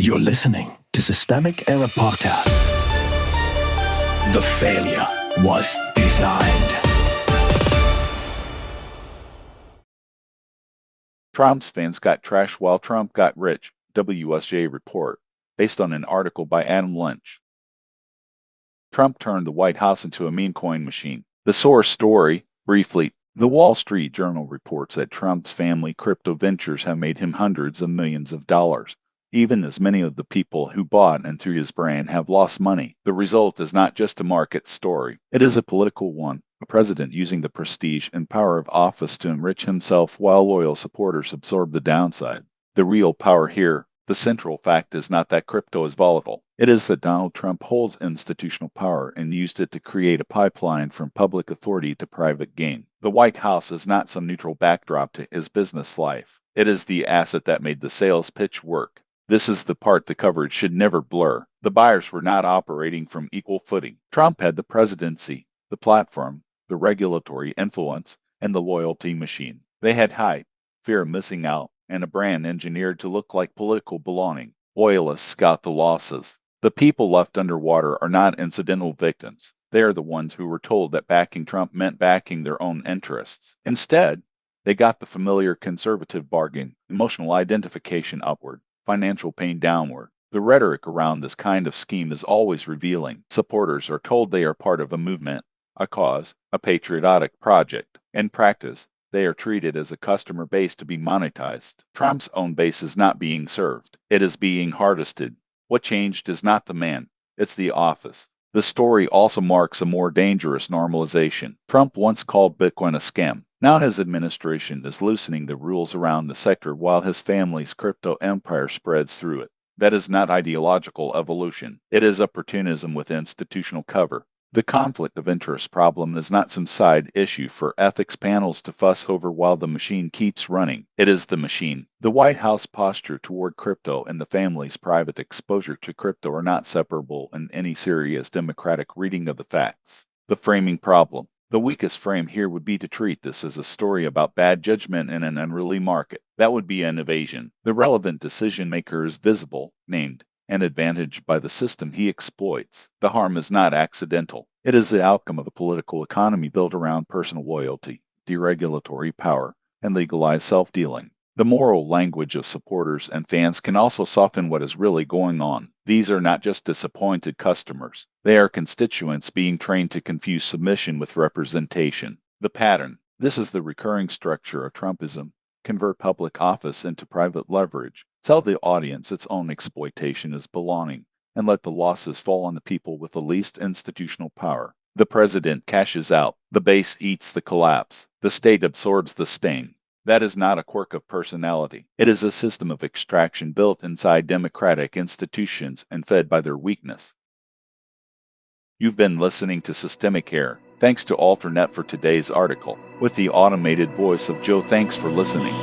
You're listening to Systemic Error Podcast. The failure was designed. Trump's fans got trash while Trump got rich, WSJ report, based on an article by Adam Lynch. Trump turned the White House into a meme coin machine. The source story, briefly, the Wall Street Journal reports that Trump's family crypto ventures have made him hundreds of millions of dollars, even as many of the people who bought into his brand have lost money. The result is not just a market story. It is a political one. A president using the prestige and power of office to enrich himself while loyal supporters absorb the downside. The real power here, the central fact, is not that crypto is volatile. It is that Donald Trump holds institutional power and used it to create a pipeline from public authority to private gain. The White House is not some neutral backdrop to his business life. It is the asset that made the sales pitch work. This is the part the coverage should never blur. The buyers were not operating from equal footing. Trump had the presidency, the platform, the regulatory influence, and the loyalty machine. They had hype, fear of missing out, and a brand engineered to look like political belonging. Loyalists got the losses. The people left underwater are not incidental victims. They are the ones who were told that backing Trump meant backing their own interests. Instead, they got the familiar conservative bargain, emotional identification upward, financial pain downward. The rhetoric around this kind of scheme is always revealing. Supporters are told they are part of a movement, a cause, a patriotic project. In practice, they are treated as a customer base to be monetized. Trump's own base is not being served. It is being harvested. What changed is not the man, it's the office. The story also marks a more dangerous normalization. Trump once called Bitcoin a scam. Now his administration is loosening the rules around the sector while his family's crypto empire spreads through it. That is not ideological evolution. It is opportunism with institutional cover. The conflict of interest problem is not some side issue for ethics panels to fuss over while the machine keeps running. It is the machine. The White House posture toward crypto and the family's private exposure to crypto are not separable in any serious democratic reading of the facts. The framing problem. The weakest frame here would be to treat this as a story about bad judgment in an unruly market. That would be an evasion. The relevant decision maker is visible, named, and advantaged by the system he exploits. The harm is not accidental. It is the outcome of a political economy built around personal loyalty, deregulatory power, and legalized self-dealing. The moral language of supporters and fans can also soften what is really going on. These are not just disappointed customers. They are constituents being trained to confuse submission with representation. The pattern. This is the recurring structure of Trumpism. Convert public office into private leverage. Sell the audience its own exploitation as belonging, and let the losses fall on the people with the least institutional power. The president cashes out. The base eats the collapse. The state absorbs the stain. That is not a quirk of personality. It is a system of extraction built inside democratic institutions and fed by their weakness. You've been listening to Systemic Error. Thanks to Alternet for today's article. With the automated voice of Joe, thanks for listening.